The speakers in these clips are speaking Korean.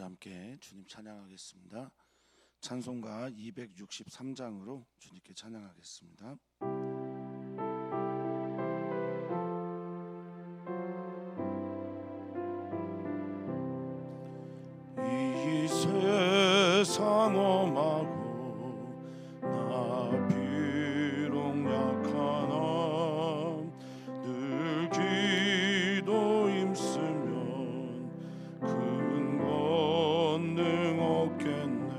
함께 주님 찬양하겠습니다. 찬송가 263장으로 주님께 찬양하겠습니다. 이 세상 험하고 나 비록 약하나 늘 기도 힘쓰면 큰 권능 얻겠네.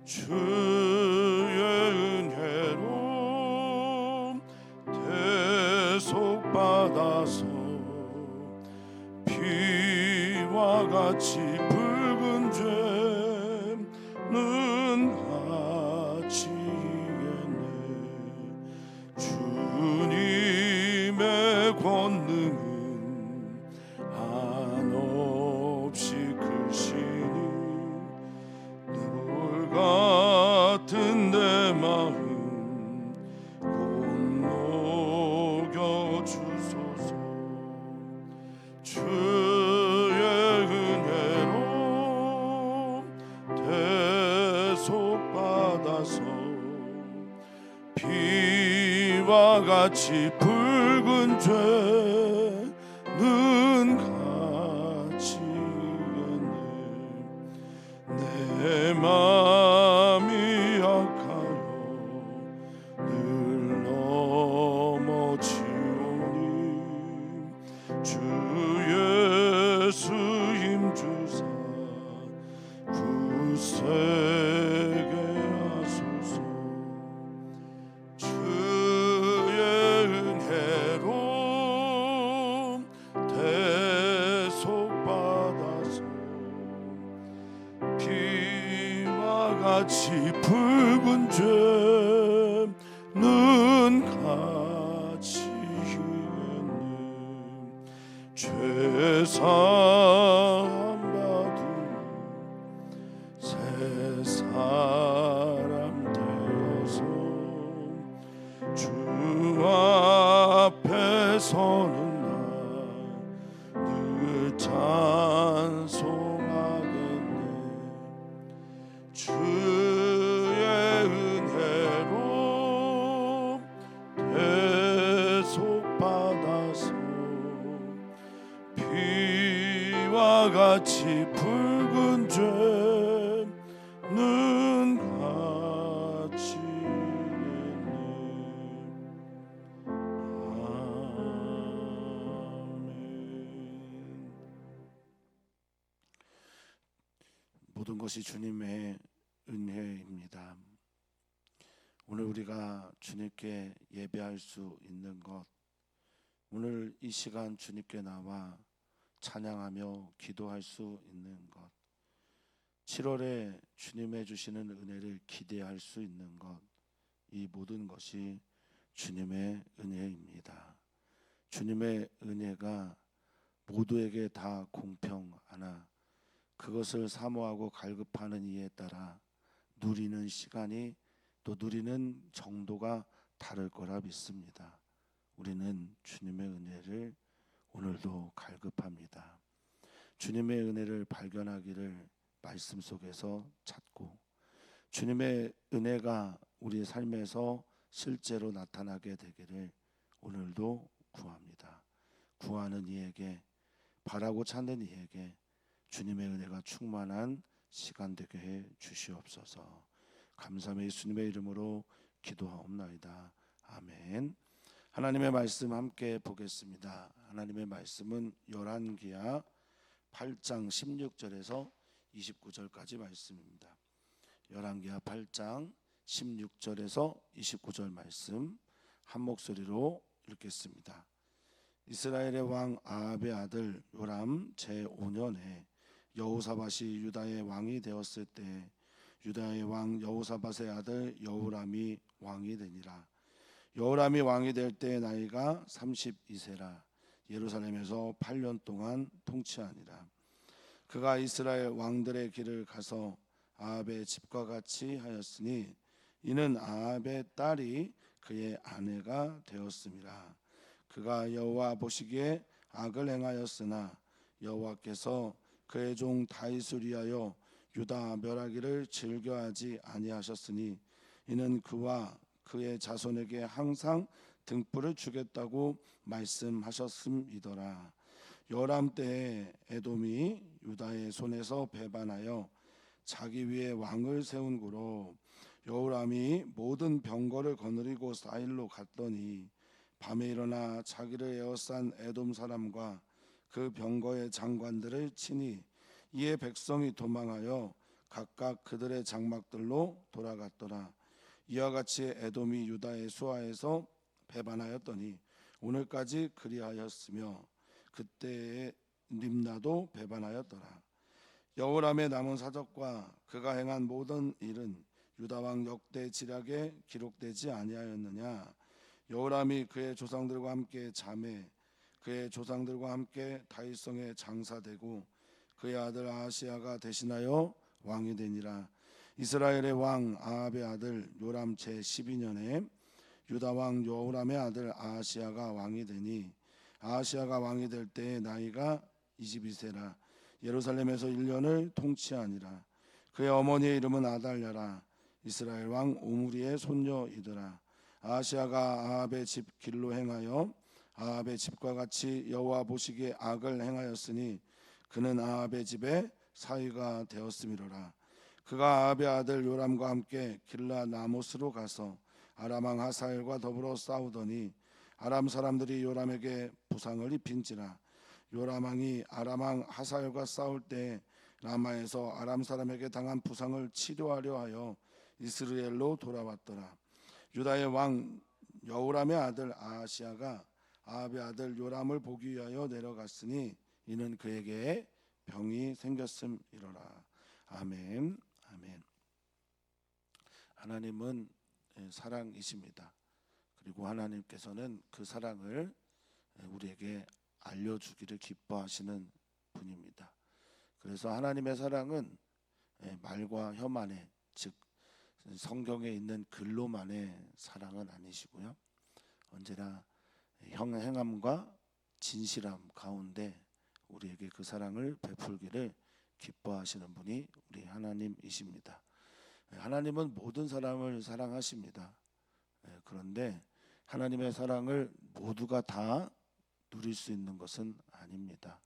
주의 은혜로 대속받아서 피와 같이 붉은 죄는 같이 이겼네. 주님의 권능은 한없이 크시니 눈물 같은 내 마음 곧 녹여주소서. 주의 은혜로 대속받아서 피와 같이 붉은 죄는 같이 이겼네. 내 맘이 약하여 늘 넘어지오니 주 예수 힘주사 굳세게 하소서. 주의 은혜로 대속받아서 피와 같이 붉은 죄는 같이 이겼네. 죄사함 받은 새 사람 되어서 주 앞에 서는 나 늘 찬송하겠네. 주의 은혜로 대속받아서 피와 같이 붉은 죄는 같이 이겼네. 아멘. 모든 것이 주님의 은혜입니다. 오늘 우리가 주님께 예배할 수 있는 것, 오늘 이 시간 주님께 나와 찬양하며 기도할 수 있는 것, 7월에 주님의 주시는 은혜를 기대할 수 있는 것, 이 모든 것이 주님의 은혜입니다. 주님의 은혜가 모두에게 다 공평하나 그것을 사모하고 갈급하는 이에 따라 누리는 시간이 또 누리는 정도가 다를 거라 믿습니다. 우리는 주님의 은혜를 오늘도 갈급합니다. 주님의 은혜를 발견하기를 말씀 속에서 찾고 주님의 은혜가 우리의 삶에서 실제로 나타나게 되기를 오늘도 구합니다. 구하는 이에게, 바라고 찾는 이에게 주님의 은혜가 충만한 시간 되게 해 주시옵소서. 감사함의 예수님의 이름으로 기도하옵나이다. 아멘. 하나님의 말씀 함께 보겠습니다. 하나님의 말씀은 열왕기하 8장 16절에서 29절까지 말씀입니다. 열왕기하 8장 16절에서 29절 말씀 한 목소리로 읽겠습니다. 이스라엘의 왕 아합의 아들 요람 제5년에 여호사밧이 유다의 왕이 되었을 때 유다의 왕 여호사밧의 아들 여호람이 왕이 되니라. 여호람이 왕이 될 때 나이가 32세라 예루살렘에서 8년 동안 통치하니라. 그가 이스라엘 왕들의 길을 가서 아합의 집과 같이 하였으니 이는 아합의 딸이 그의 아내가 되었음이라. 그가 여호와 보시기에 악을 행하였으나 여호와께서 그의 종 다윗을 위하여 유다 멸하기를 즐겨하지 아니하셨으니 이는 그와 그의 자손에게 항상 등불을 주겠다고 말씀하셨음이더라. 여람 때에 에돔이 유다의 손에서 배반하여 자기 위에 왕을 세운 고로 여호람이 모든 병거를 거느리고 사일로 갔더니 밤에 일어나 자기를 에워싼 에돔 사람과 그 병거의 장관들을 치니 이에 백성이 도망하여 각각 그들의 장막들로 돌아갔더라. 이와 같이 에돔이 유다의 수하에서 배반하였더니 오늘까지 그리하였으며 그때의 림나도 배반하였더라. 여호람의 남은 사적과 그가 행한 모든 일은 유다 왕 역대 지략에 기록되지 아니하였느냐. 여호람이 그의 조상들과 함께 잠에 그의 조상들과 함께 다윗성에 장사되고 그의 아들 아하시야가 대신하여 왕이 되니라. 이스라엘의 왕 아합의 아들 요람 제 12년에 유다 왕 여호람의 아들 아하시야가 왕이 되니 아하시야가 왕이 될 때의 나이가 22세라. 예루살렘에서 1년을 통치하니라. 그의 어머니의 이름은 아달랴라. 이스라엘 왕 오므리의 손녀이더라. 아하시야가 아합의 집 길로 행하여 아합의 집과 같이 여호와 보시기에 악을 행하였으니 그는 아합의 집에 사위가 되었음이로라. 그가 아합의 아들 요람과 함께 길라 나못으로 가서 아람 왕 하사엘과 더불어 싸우더니 아람 사람들이 요람에게 부상을 입힌지라. 요람 왕이 아람 왕 하사엘과 싸울 때 라마에서 아람 사람에게 당한 부상을 치료하려 하여 이스라엘로 돌아왔더라. 유다의 왕 여호람의 아들 아하시야가 아합의 아들 요람을 보기 위하여 내려갔으니 이는 그에게 병이 생겼음이로라. 아멘. 아멘. 하나님은 사랑이십니다. 그리고 하나님께서는 그 사랑을 우리에게 알려주기를 기뻐하시는 분입니다. 그래서 하나님의 사랑은 말과 혀만의, 즉 성경에 있는 글로만의 사랑은 아니시고요. 언제나 행함과 진실함 가운데 우리에게 그 사랑을 베풀기를 기뻐하시는 분이 우리 하나님이십니다. 하나님은 모든 사람을 사랑하십니다. 그런데 하나님의 사랑을 모두가 다 누릴 수 있는 것은 아닙니다.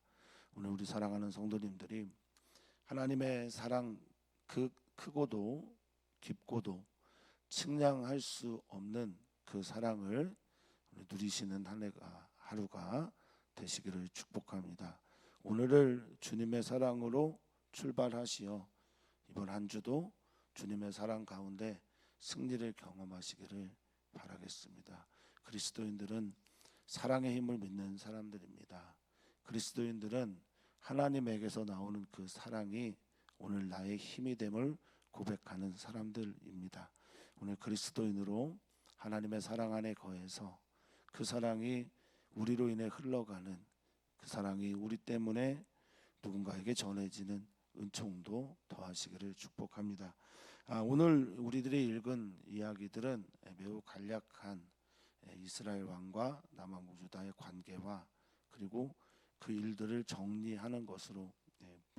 오늘 우리 사랑하는 성도님들이 하나님의 사랑 그 크고도 깊고도 측량할 수 없는 그 사랑을 누리시는 하루가 되시기를 축복합니다. 오늘을 주님의 사랑으로 출발하시어 이번 한 주도 주님의 사랑 가운데 승리를 경험하시기를 바라겠습니다. 그리스도인들은 사랑의 힘을 믿는 사람들입니다. 그리스도인들은 하나님에게서 나오는 그 사랑이 오늘 나의 힘이 됨을 고백하는 사람들입니다. 오늘 그리스도인으로 하나님의 사랑 안에 거해서 그 사랑이 우리로 인해 흘러가는 그 사랑이 우리 때문에 누군가에게 전해지는 은총도 더하시기를 축복합니다. 오늘 우리들이 읽은 이야기들은 매우 간략한 이스라엘 왕과 남왕국 유다의 관계와 그리고 그 일들을 정리하는 것으로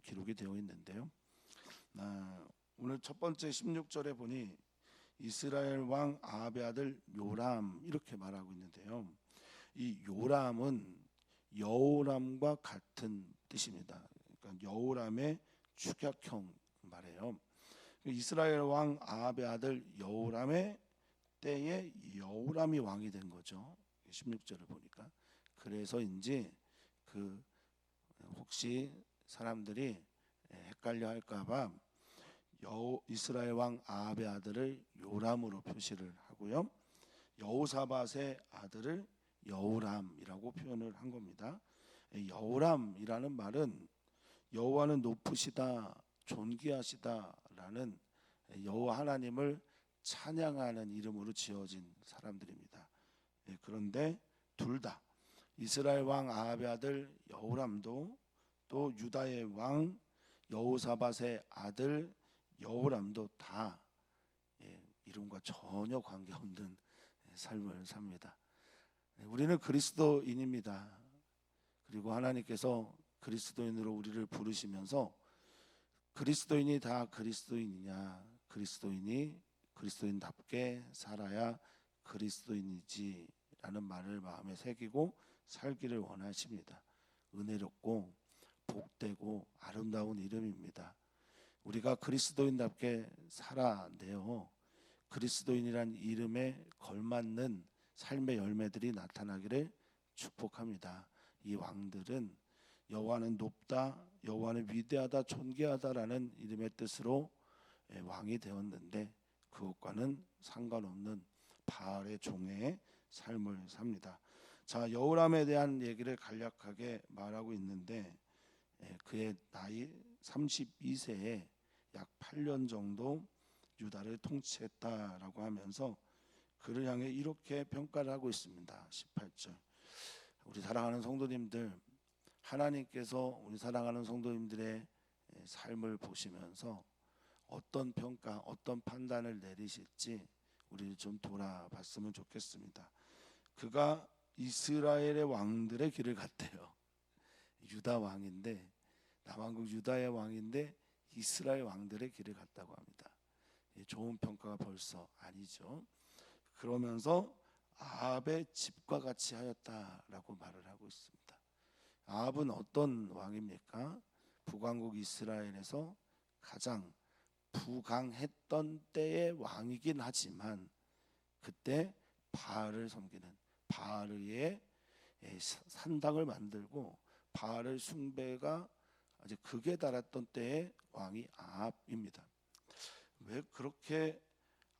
기록이 되어 있는데요. 오늘 첫 번째 16절에 보니 이스라엘 왕 아합의 아들 요람 이렇게 말하고 있는데요. 이 요람은 여호람과 같은 뜻입니다. 그러니까 여호람의 축약형 말이에요. 이스라엘 왕 아합의 아들 여호람의 때에 여호람이 왕이 된 거죠. 16절을 보니까. 그래서인지 혹시 사람들이 헷갈려 할까봐 이스라엘 왕 아합의 아들을 요람으로 표시를 하고요. 여호사밧의 아들을 여호람이라고 표현을 한 겁니다. 여호람이라는 말은 여호와는 높으시다, 존귀하시다라는 여호와 하나님을 찬양하는 이름으로 지어진 사람들입니다. 그런데 둘 다 이스라엘 왕 아합의 아들 여호람도 또 유다의 왕 여호사밧의 아들 여호람도 다 이름과 전혀 관계없는 삶을 삽니다. 우리는 그리스도인입니다. 그리고 하나님께서 그리스도인으로 우리를 부르시면서 그리스도인이 다 그리스도인이냐, 그리스도인이 그리스도인답게 살아야 그리스도인이지라는 말을 마음에 새기고 살기를 원하십니다. 은혜롭고 복되고 아름다운 이름입니다. 우리가 그리스도인답게 살아내어 그리스도인이란 이름에 걸맞는 삶의 열매들이 나타나기를 축복합니다. 이 왕들은 여호와는 높다, 여호와는 위대하다, 존귀하다라는 이름의 뜻으로 왕이 되었는데 그것과는 상관없는 바알의 종의 삶을 삽니다. 자, 여호람에 대한 얘기를 간략하게 말하고 있는데 그의 나이 32세에 약 8년 정도 유다를 통치했다라고 하면서 그를 향해 이렇게 평가를 하고 있습니다. 18절. 우리 사랑하는 성도님들, 하나님께서 우리 사랑하는 성도님들의 삶을 보시면서 어떤 평가, 어떤 판단을 내리실지 우리를 좀 돌아봤으면 좋겠습니다. 그가 이스라엘의 왕들의 길을 갔대요. 유다 왕인데, 남왕국 유다의 왕인데 이스라엘 왕들의 길을 갔다고 합니다. 좋은 평가가 벌써 아니죠. 그러면서 아합의 집과 같이 하였다라고 말을 하고 있습니다. 아합은 어떤 왕입니까? 북왕국 이스라엘에서 가장 부강했던 때의 왕이긴 하지만 그때 바알을 섬기는, 바알의 산당을 만들고 바알을 숭배가 아주 극에 달했던 때의 왕이 아합입니다. 왜 그렇게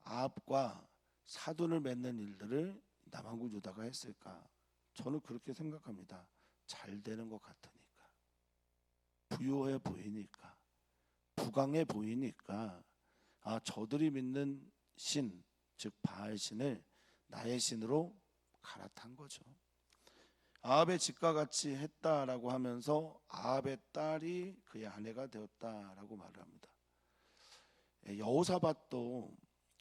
아합과 사돈을 맺는 일들을 남왕국 유다가 했을까? 저는 그렇게 생각합니다. 잘 되는 것 같으니까, 부유해 보이니까, 부강해 보이니까 저들이 믿는 신, 즉 바알 신을 나의 신으로 갈아탄 거죠. 아합의 집과 같이 했다라고 하면서 아합의 딸이 그의 아내가 되었다라고 말을 합니다. 여호사밧도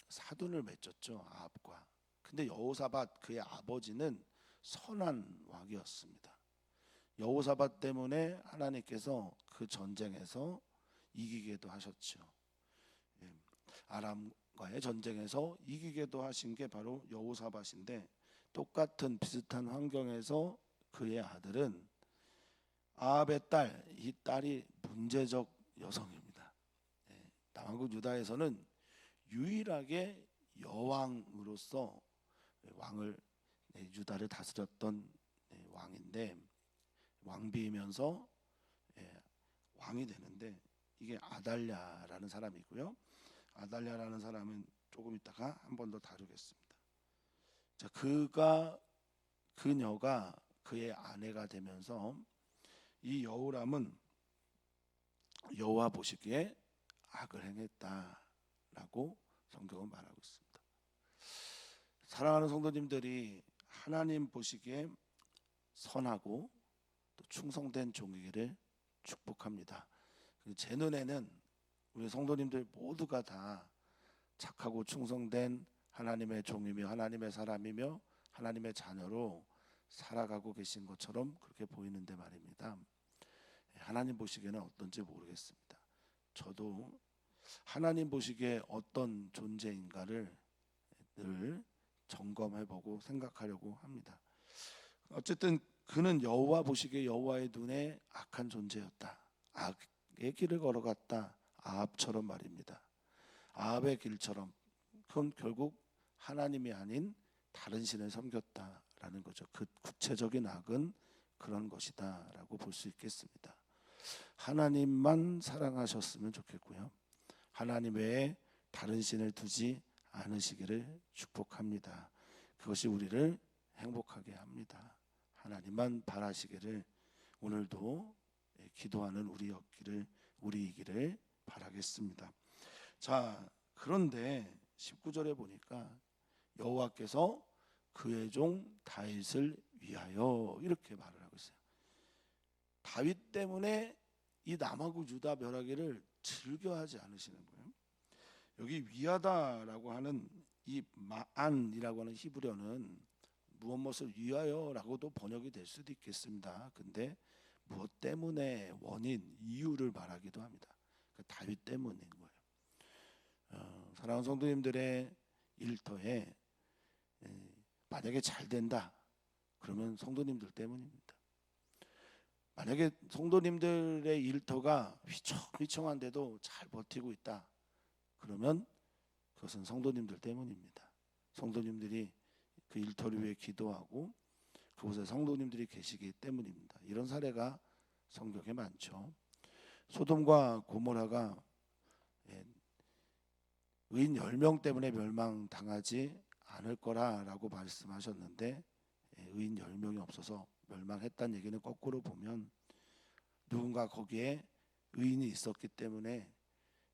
사돈을 맺었죠, 아합과. 근데 여호사밧 그의 아버지는 선한 왕이었습니다. 여호사밧 때문에 하나님께서 그 전쟁에서 이기게도 하셨죠. 아람과의 전쟁에서 이기게도 하신 게 바로 여호사밧인데, 똑같은 비슷한 환경에서 그의 아들은 아합의 딸, 이 딸이 문제적 여성입니다. 남왕국 유다에서는 유일하게 여왕으로서 왕을 유다를 다스렸던 왕인데, 왕비이면서 왕이 되는데 이게 아달랴라는 사람이고요. 아달랴라는 사람은 조금 있다가 한 번 더 다루겠습니다. 자, 그녀가 그의 아내가 되면서 이 여호람은 여호와 보시기에 악을 행했다라고 성경은 말하고 있습니다. 사랑하는 성도님들이 하나님 보시기에 선하고 또 충성된 종이기를 축복합니다. 제 눈에는 우리 성도님들 모두가 다 착하고 충성된 하나님의 종이며 하나님의 사람이며 하나님의 자녀로 살아가고 계신 것처럼 그렇게 보이는데 말입니다. 하나님 보시기에는 어떤지 모르겠습니다. 저도 하나님 보시기에 어떤 존재인가를 늘 점검해보고 생각하려고 합니다. 어쨌든 그는 여호와 보시기에 여호와의 눈에 악한 존재였다. 악의 길을 걸어갔다. 아합처럼 말입니다. 아합의 길처럼. 그건 결국 하나님이 아닌 다른 신을 섬겼다라는 거죠. 그 구체적인 악은 그런 것이다라고 볼 수 있겠습니다. 하나님만 사랑하셨으면 좋겠고요. 하나님 외에 다른 신을 두지 않으시기를 축복합니다. 그것이 우리를 행복하게 합니다. 하나님만 바라시기를 오늘도 기도하는 우리이기를 바라겠습니다. 자, 그런데 19절에 보니까 여호와께서 그의 종 다윗을 위하여 이렇게 말을 하고 있어요. 다윗 때문에 이 남하고 유다 멸하기를 즐겨하지 않으시는 거예요. 여기 위하다라고 하는 이 마안이라고 하는 히브리어는 무엇을 위하여라고도 번역이 될 수도 있겠습니다. 근데 무엇 때문에 원인, 이유를 말하기도 합니다. 그 다윗 때문인 거예요. 사랑하는 성도님들의 일터에 만약에 잘 된다 그러면 성도님들 때문입니다. 만약에 성도님들의 일터가 휘청휘청한데도 잘 버티고 있다 그러면 그것은 성도님들 때문입니다. 성도님들이 그 일터를 위해 기도하고 그곳에 성도님들이 계시기 때문입니다. 이런 사례가 성경에 많죠. 소돔과 고모라가 의인 10명 때문에 멸망당하지 않을 거라고 말씀하셨는데 의인 10명이 없어서 멸망했다는 얘기는 거꾸로 보면 누군가 거기에 의인이 있었기 때문에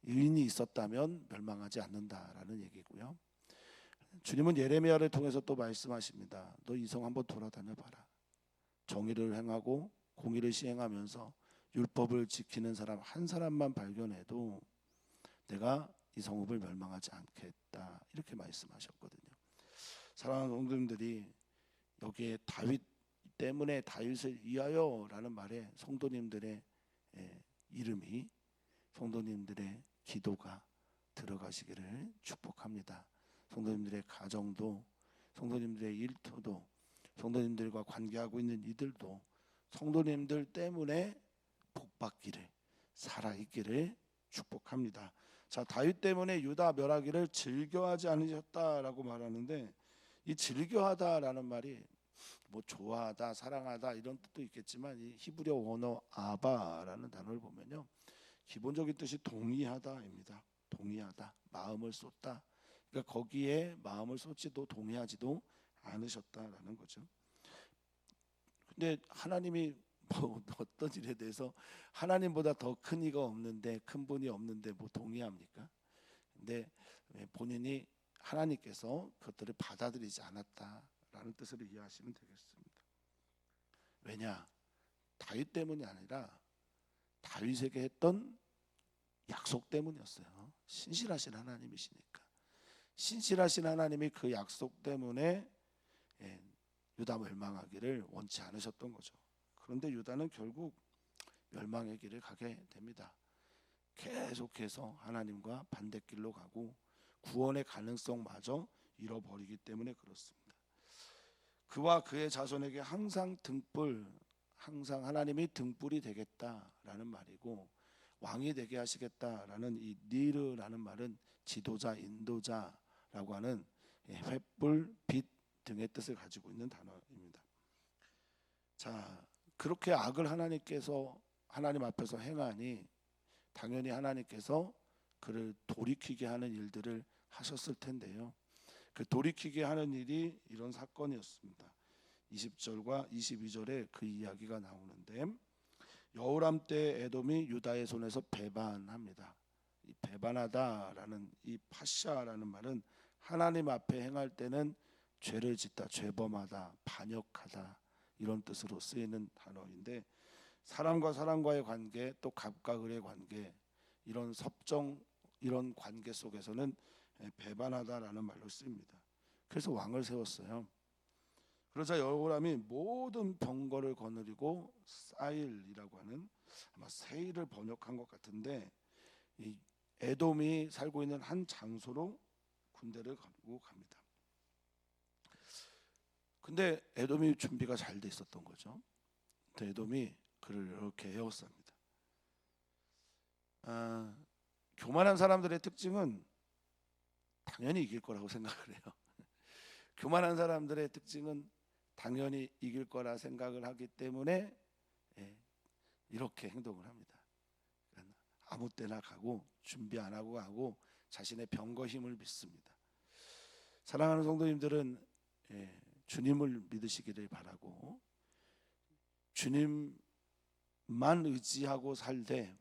의인이 있었다면 멸망하지 않는다라는 얘기고요. 주님은 예레미야를 통해서 또 말씀하십니다. 너 이성 한번 돌아다녀 봐라. 정의를 행하고 공의를 시행하면서 율법을 지키는 사람 한 사람만 발견해도 내가 이 성읍을 멸망하지 않겠다 이렇게 말씀하셨거든요. 사랑하는 성도님들이 여기에 다윗 때문에 다윗을 위하여라는 말에 성도님들의 이름이 성도님들의 기도가 들어가시기를 축복합니다. 성도님들의 가정도 성도님들의 일터도 성도님들과 관계하고 있는 이들도 성도님들 때문에 복받기를 살아있기를 축복합니다. 자, 다윗 때문에 유다 멸하기를 즐겨하지 않으셨다라고 말하는데 이 즐겨하다라는 말이 뭐 좋아하다, 사랑하다 이런 뜻도 있겠지만 이 히브리어 원어 아바라는 단어를 보면요 기본적인 뜻이 동의하다입니다. 동의하다, 마음을 쏟다. 그러니까 거기에 마음을 쏟지도 동의하지도 않으셨다라는 거죠. 근데 하나님이 뭐 어떤 일에 대해서 하나님보다 더 큰 이가 없는데 큰 분이 없는데 뭐 동의합니까? 근데 본인이 하나님께서 그것들을 받아들이지 않았다라는 뜻으로 이해하시면 되겠습니다. 왜냐? 다윗 때문이 아니라 다윗에게 했던 약속 때문이었어요. 신실하신 하나님이시니까. 신실하신 하나님이 그 약속 때문에 유다 멸망하기를 원치 않으셨던 거죠. 그런데 유다는 결국 멸망의 길을 가게 됩니다. 계속해서 하나님과 반대길로 가고 구원의 가능성마저 잃어버리기 때문에 그렇습니다. 그와 그의 자손에게 항상 하나님이 등불이 되겠다라는 말이고 왕이 되게 하시겠다라는 이 니르라는 말은 지도자, 인도자라고 하는 횃불, 빛 등의 뜻을 가지고 있는 단어입니다. 자, 그렇게 악을 하나님 앞에서 행하니 당연히 하나님께서 그를 돌이키게 하는 일들을 하셨을 텐데요. 그 돌이키게 하는 일이 이런 사건이었습니다. 20절과 22절에 그 이야기가 나오는데 여호람 때 에돔이 유다의 손에서 배반합니다. 이 배반하다라는 이 파샤라는 말은 하나님 앞에 행할 때는 죄를 짓다, 죄범하다, 반역하다 이런 뜻으로 쓰이는 단어인데 사람과 사람과의 관계 또 갑과 을의 관계 이런 섭정 이런 관계 속에서는 배반하다라는 말로 쓰입니다. 그래서 왕을 세웠어요. 그러자 여호람이 모든 병거를 거느리고 사일이라고 하는 아마 세일을 번역한 것 같은데 이 에돔이 살고 있는 한 장소로 군대를 가지고 갑니다. 근데 에돔이 준비가 잘 돼 있었던 거죠. 에돔이 그를 이렇게 에워쌉니다. 교만한 사람들의 특징은 당연히 이길 거라고 생각을 해요. 교만한 사람들의 특징은 당연히 이길 거라 생각을 하기 때문에 이렇게 행동을 합니다. 아무 때나 가고 준비 안 하고 가고 자신의 병거 힘을 믿습니다. 사랑하는 성도님들은 주님을 믿으시기를 바라고 주님만 의지하고 살되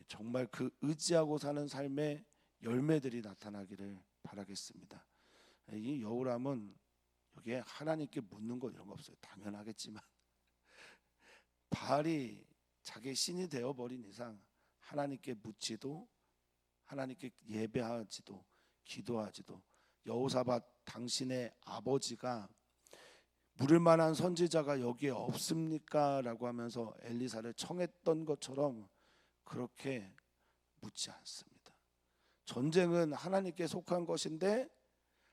정말 그 의지하고 사는 삶의 열매들이 나타나기를 바라겠습니다. 이 여호람은 여기에 하나님께 묻는 것 이런 거 없어요. 당연하겠지만 바알이 자기 신이 되어버린 이상 하나님께 묻지도 하나님께 예배하지도 기도하지도 여호사밧 당신의 아버지가 물을 만한 선지자가 여기에 없습니까? 라고 하면서 엘리사를 청했던 것처럼 그렇게 묻지 않습니다. 전쟁은 하나님께 속한 것인데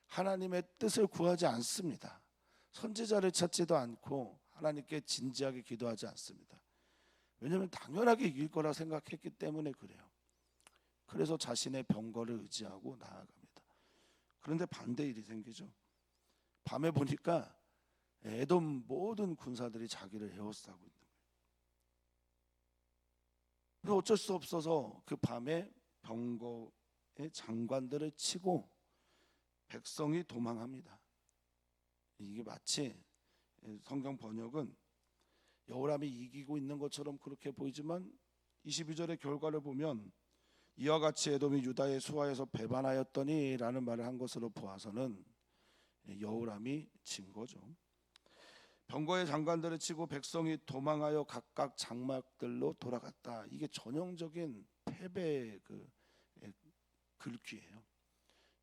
하나님의 뜻을 구하지 않습니다. 선지자를 찾지도 않고 하나님께 진지하게 기도하지 않습니다. 왜냐하면 당연하게 이길 거라 생각했기 때문에 그래요. 그래서 자신의 병거를 의지하고 나아갑니다. 그런데 반대 일이 생기죠. 밤에 보니까 에돔 모든 군사들이 자기를 에워싸고 있는 거예요. 어쩔 수 없어서 그 밤에 병거의 장관들을 치고 백성이 도망합니다. 이게 마치 성경 번역은 여호람이 이기고 있는 것처럼 그렇게 보이지만 22절의 결과를 보면 이와 같이 에돔이 유다의 수하에서 배반하였더니 라는 말을 한 것으로 보아서는 여호람이 진 거죠. 병거의 장관들을 치고 백성이 도망하여 각각 장막들로 돌아갔다. 이게 전형적인 패배의 글귀예요.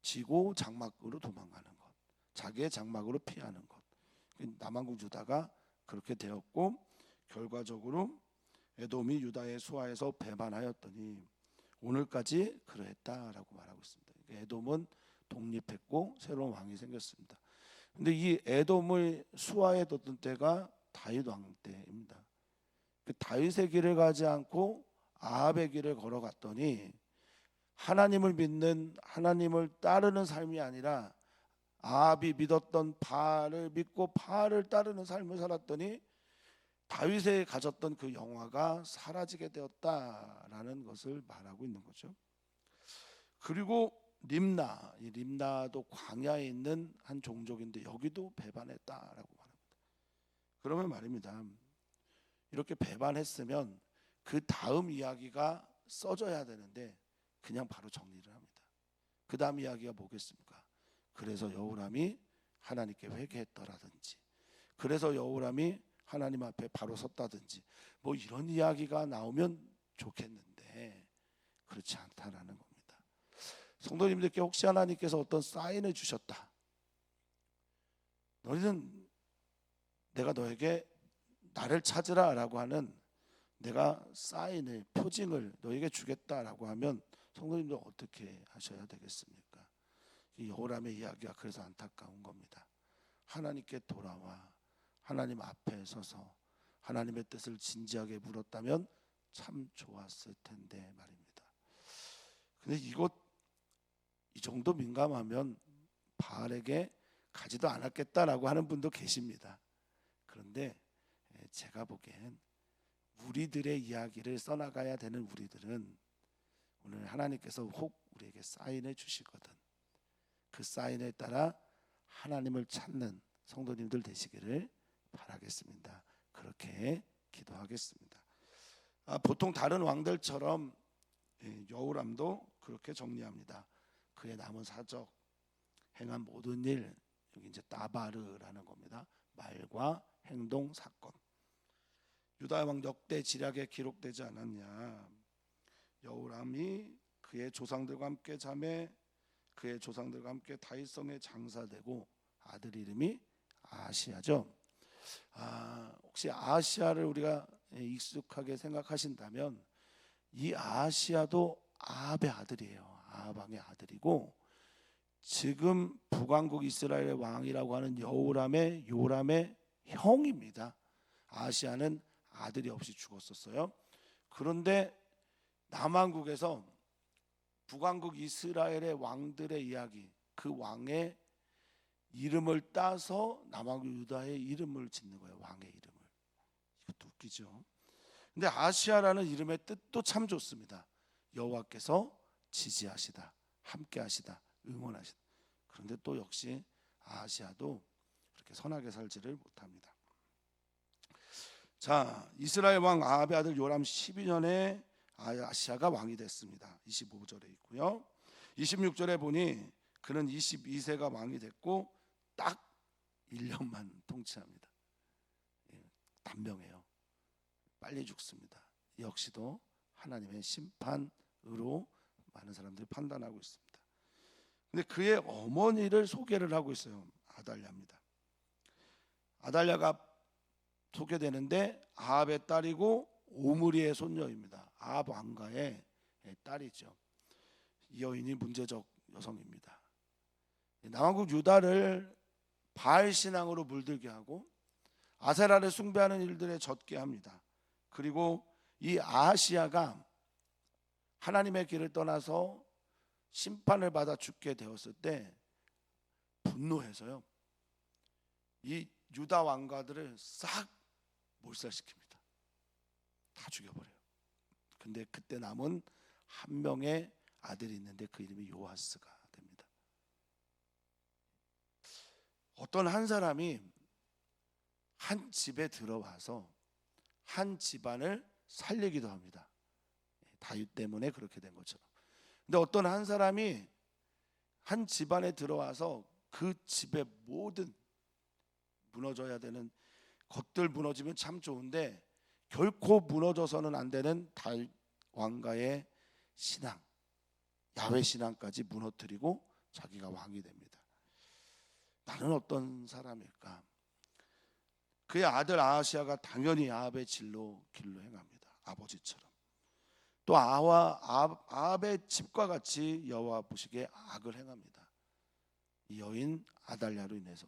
지고 장막으로 도망가는 것, 자기의 장막으로 피하는 것. 남왕국 유다가 그렇게 되었고 결과적으로 에돔이 유다의 수하에서 배반하였더니 오늘까지 그러했다라고 말하고 있습니다. 에돔은 독립했고 새로운 왕이 생겼습니다. 근데 이 에돔을 수하에 뒀던 때가 다윗 왕 때입니다. 그 다윗의 길을 가지 않고 아합의 길을 걸어갔더니 하나님을 믿는, 하나님을 따르는 삶이 아니라 아합이 믿었던 바알을 믿고 바알을 따르는 삶을 살았더니 다윗에 가졌던 그 영화가 사라지게 되었다라는 것을 말하고 있는 거죠. 그리고 림나, 이 림나도 광야에 있는 한 종족인데 여기도 배반했다라고 말합니다. 그러면 말입니다. 이렇게 배반했으면 그 다음 이야기가 써져야 되는데 그냥 바로 정리를 합니다. 그 다음 이야기가 뭐겠습니까? 그래서 여호람이 하나님께 회개했더라든지, 그래서 여호람이 하나님 앞에 바로 섰다든지, 뭐 이런 이야기가 나오면 좋겠는데 그렇지 않다라는 겁니다. 성도님들께 혹시 하나님께서 어떤 사인을 주셨다, 너희는 내가 너에게 나를 찾으라 라고 하는 내가 사인을, 표징을 너에게 주겠다라고 하면 성도님들 어떻게 하셔야 되겠습니까? 이 여호람의 이야기가 그래서 안타까운 겁니다. 하나님께 돌아와 하나님 앞에 서서 하나님의 뜻을 진지하게 물었다면 참 좋았을 텐데 말입니다. 근데 이 정도 민감하면 바알에게 가지도 않았겠다라고 하는 분도 계십니다. 그런데 제가 보기엔 우리들의 이야기를 써나가야 되는 우리들은 오늘 하나님께서 혹 우리에게 사인을 주시거든 그 사인에 따라 하나님을 찾는 성도님들 되시기를 바라겠습니다. 그렇게 기도하겠습니다. 보통 다른 왕들처럼 여호람도 그렇게 정리합니다. 그의 남은 사적, 행한 모든 일, 여기 이제 따바르라는 겁니다. 말과 행동, 사건. 유다 왕 역대 지략에 기록되지 않았냐? 여호람이 그의 조상들과 함께 잠에 그의 조상들과 함께 다윗성에 장사되고 아들 이름이 아하시야죠. 혹시 아하시야를 우리가 익숙하게 생각하신다면 이 아하시야도 아합의 아들이에요. 아합 왕의 아들이고 지금 북왕국 이스라엘의 왕이라고 하는 여호람의 요람의 형입니다. 아하시야는 아들이 없이 죽었었어요. 그런데 남왕국에서 북왕국 이스라엘의 왕들의 이야기, 그 왕의 이름을 따서 남왕국 유다의 이름을 짓는 거예요. 왕의 이름을. 이것도 웃기죠. 근데 아시아라는 이름의 뜻도 참 좋습니다. 여호와께서 지지하시다, 함께하시다, 응원하시다. 그런데 또 역시 아시아도 그렇게 선하게 살지를 못합니다. 자, 이스라엘 왕 아합의 아들 요람 12년에 아시아가 왕이 됐습니다. 25절에 있고요. 26절에 보니 그는 22세가 왕이 됐고 딱 1년만 통치합니다. 단명해요. 빨리 죽습니다. 역시도 하나님의 심판으로 많은 사람들이 판단하고 있습니다. 근데 그의 어머니를 소개를 하고 있어요. 아달랴입니다. 아달랴가 소개되는데 아합의 딸이고 오므리의 손녀입니다. 아합 왕가의 딸이죠. 이 여인이 문제적 여성입니다. 남왕국 유다를 바알 신앙으로 물들게 하고 아세라를 숭배하는 일들에 젖게 합니다. 그리고 이 아하시야가 하나님의 길을 떠나서 심판을 받아 죽게 되었을 때 분노해서요, 이 유다 왕가들을 싹 몰살시킵니다. 다 죽여버려요. 근데 그때 남은 한 명의 아들이 있는데 그 이름이 요아스가 됩니다. 어떤 한 사람이 한 집에 들어와서 한 집안을 살리기도 합니다. 다윗 때문에 그렇게 된 것처럼. 근데 어떤 한 사람이 한 집안에 들어와서 그 집의 모든 무너져야 되는 것들 무너지면 참 좋은데 결코 무너져서는 안 되는 다윗 왕가의 신앙, 야훼 신앙까지 무너뜨리고 자기가 왕이 됩니다. 나는 어떤 사람일까? 그의 아들 아하시야가 당연히 아합의 길로 행합니다. 아버지처럼. 또 아합의 집과 같이 여호와 보시기에 악을 행합니다. 이 여인 아달랴로 인해서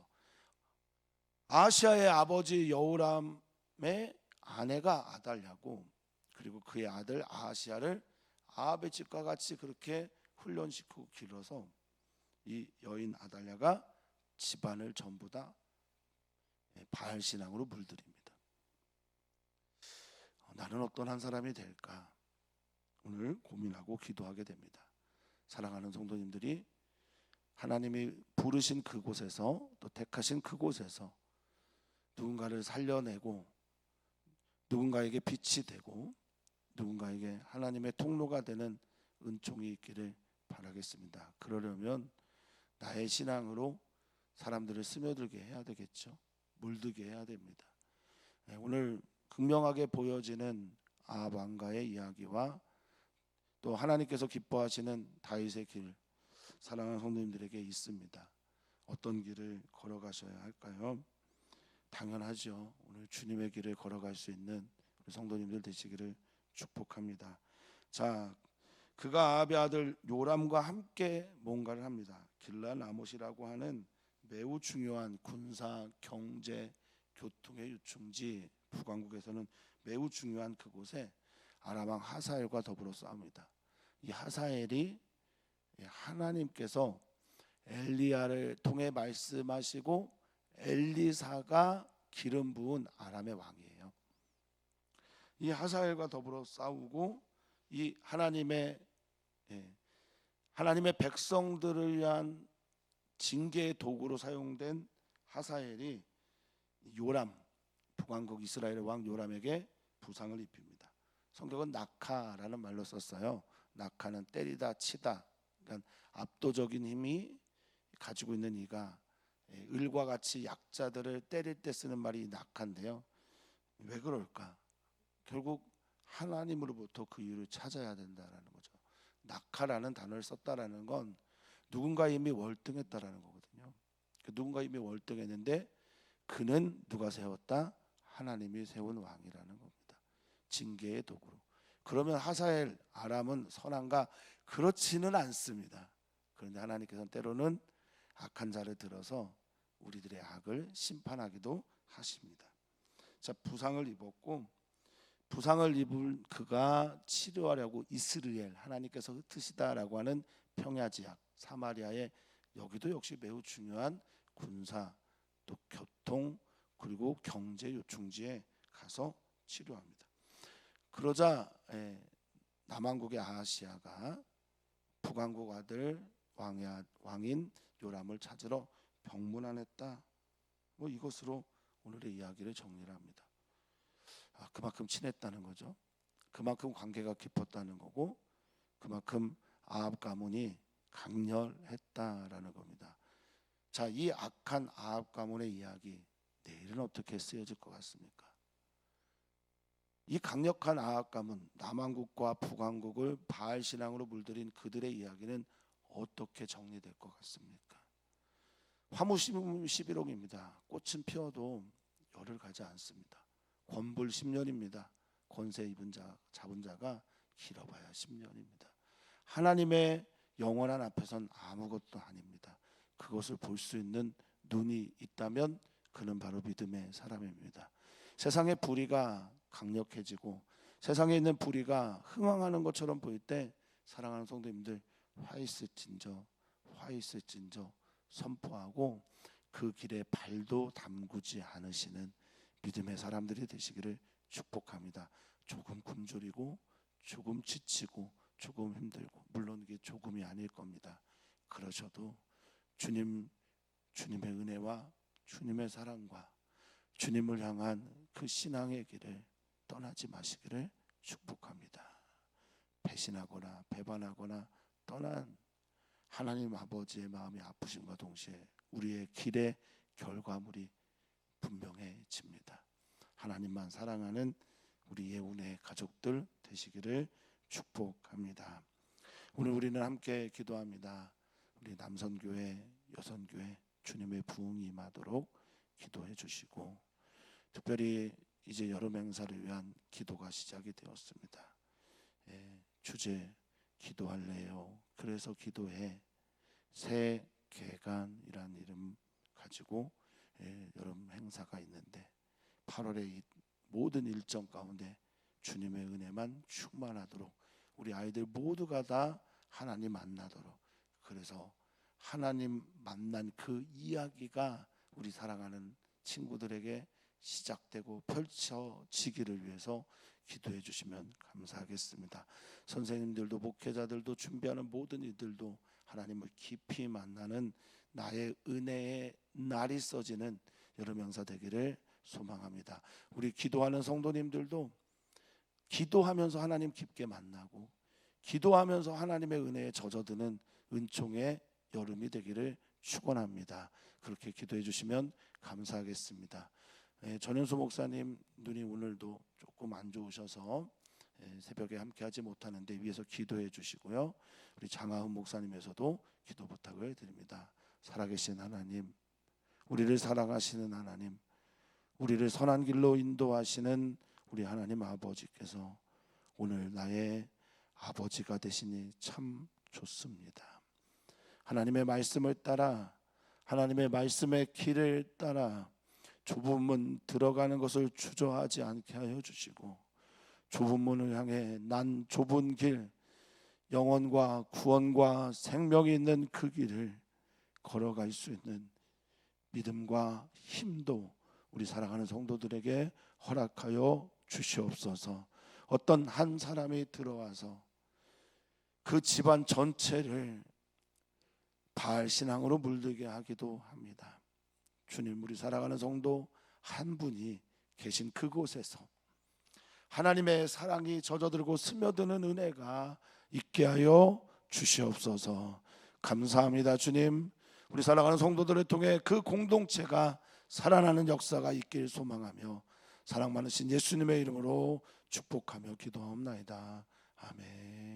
아하시야의 아버지 여호람의 아내가 아달랴고, 그리고 그의 아들 아하시야를 아합의 집과 같이 그렇게 훈련시키고 길러서 이 여인 아달랴가 집안을 전부 다 바알 신앙으로 물들입니다. 나는 어떤 한 사람이 될까? 오늘 고민하고 기도하게 됩니다. 사랑하는 성도님들이 하나님이 부르신 그곳에서, 또 택하신 그곳에서 누군가를 살려내고 누군가에게 빛이 되고 누군가에게 하나님의 통로가 되는 은총이 있기를 바라겠습니다. 그러려면 나의 신앙으로 사람들을 스며들게 해야 되겠죠. 물들게 해야 됩니다. 오늘 극명하게 보여지는 아합 왕가의 이야기와 또 하나님께서 기뻐하시는 다윗의 길, 사랑하는 성도님들에게 있습니다. 어떤 길을 걸어가셔야 할까요? 당연하죠. 오늘 주님의 길을 걸어갈 수 있는 우리 성도님들 되시기를 축복합니다. 자, 그가 아합의 아들 요람과 함께 뭔가를 합니다. 길라라못이라고 하는 매우 중요한 군사, 경제, 교통의 유충지, 북왕국에서는 매우 중요한 그곳에 아람 왕 하사엘과 더불어 싸웁니다. 이 하사엘이 하나님께서 엘리야를 통해 말씀하시고 엘리사가 기름 부은 아람의 왕이에요. 이 하사엘과 더불어 싸우고 이 하나님의 백성들을 위한 징계의 도구로 사용된 하사엘이 요람, 북왕국 이스라엘의 왕 요람에게 부상을 입힙니다. 성경은 낙하라는 말로 썼어요. 낙하는 때리다, 치다. 그러니까 압도적인 힘이 가지고 있는 이가 을과 같이 약자들을 때릴 때 쓰는 말이 낙하인데요. 왜 그럴까? 결국 하나님으로부터 그 이유를 찾아야 된다라는 거죠. 낙하라는 단어를 썼다라는 건 누군가 이미 월등했다라는 거거든요. 누군가 이미 월등했는데 그는 누가 세웠다? 하나님이 세운 왕이라는 겁니다. 징계의 도구로. 그러면 하사엘 아람은 선한가? 그렇지는 않습니다. 그런데 하나님께서는 때로는 악한 자를 들어서 우리들의 악을 심판하기도 하십니다. 자, 부상을 입었고 부상을 입은 그가 치료하려고 이스라엘, 하나님께서 흩으시다라고 하는 평야지역 사마리아에, 여기도 역시 매우 중요한 군사 또 교통 그리고 경제 요충지에 가서 치료합니다. 그러자 남왕국의 아하시야가 북왕국 아들 왕인 요람을 찾으러 병문안했다. 이것으로 오늘의 이야기를 정리를 합니다. 그만큼 친했다는 거죠. 그만큼 관계가 깊었다는 거고 그만큼 아합 가문이 강렬했다라는 겁니다. 자, 이 악한 아합 가문의 이야기 내일은 어떻게 쓰여질 것 같습니까? 이 강력한 아합 가문, 남왕국과 북왕국을 바알 신앙으로 물들인 그들의 이야기는 어떻게 정리될 것 같습니까? 화무 11홍입니다. 꽃은 피어도 열을 가지 않습니다. 권불 10년입니다. 권세 입은 자 잡은 자가 길어봐야 10년입니다. 하나님의 영원한 앞에선 아무것도 아닙니다. 그것을 볼 수 있는 눈이 있다면 그는 바로 믿음의 사람입니다. 세상의 불의가 강력해지고 세상에 있는 불의가 흥황하는 것처럼 보일 때 사랑하는 성도님들, 화 있을진저 선포하고 그 길에 발도 담그지 않으시는 믿음의 사람들이 되시기를 축복합니다. 조금 굶주리고 조금 지치고 조금 힘들고, 물론 이게 조금이 아닐 겁니다. 그러셔도 주님의 은혜와 주님의 사랑과 주님을 향한 그 신앙의 길을 떠나지 마시기를 축복합니다. 배신하거나 배반하거나 떠난 하나님 아버지의 마음이 아프심과 동시에 우리의 길의 결과물이 분명해집니다. 하나님만 사랑하는 우리의 은혜 가족들 되시기를 축복합니다. 오늘 우리는 함께 기도합니다. 우리 남선교회, 여선교회 주님의 부흥이 임하도록 기도해 주시고, 특별히 이제 여름 행사를 위한 기도가 시작이 되었습니다. 주제 기도할래요. 그래서 기도해. 새 개간이란 이름 가지고 여름 행사가 있는데 8월의 이 모든 일정 가운데 주님의 은혜만 충만하도록 우리 아이들 모두가 다 하나님 만나도록, 그래서 하나님 만난 그 이야기가 우리 사랑하는 친구들에게 시작되고 펼쳐지기를 위해서 기도해 주시면 감사하겠습니다. 선생님들도 목회자들도 준비하는 모든 이들도 하나님을 깊이 만나는 나의 은혜의 날이 써지는 여름 행사 되기를 소망합니다. 우리 기도하는 성도님들도 기도하면서 하나님 깊게 만나고 기도하면서 하나님의 은혜에 젖어드는 은총의 여름이 되기를 축원합니다. 그렇게 기도해 주시면 감사하겠습니다. 전현수 목사님 눈이 오늘도 조금 안 좋으셔서 새벽에 함께하지 못하는데 위에서 기도해 주시고요. 우리 장하은 목사님에서도 기도 부탁을 드립니다. 살아계신 하나님, 우리를 사랑하시는 하나님, 우리를 선한 길로 인도하시는 우리 하나님 아버지께서 오늘 나의 아버지가 되시니 참 좋습니다. 하나님의 말씀을 따라, 하나님의 말씀의 길을 따라 좁은 문 들어가는 것을 주저하지 않게 하여 주시고, 좁은 문을 향해 난 좁은 길, 영혼과 구원과 생명이 있는 그 길을 걸어갈 수 있는 믿음과 힘도 우리 사랑하는 성도들에게 허락하여 주시옵소서. 어떤 한 사람이 들어와서 그 집안 전체를 바알 신앙으로 물들게 하기도 합니다. 주님, 우리 살아가는 성도 한 분이 계신 그곳에서 하나님의 사랑이 젖어들고 스며드는 은혜가 있게 하여 주시옵소서. 감사합니다. 주님, 우리 살아가는 성도들을 통해 그 공동체가 살아나는 역사가 있길 소망하며 사랑 많으신 예수님의 이름으로 축복하며 기도하옵나이다. 아멘.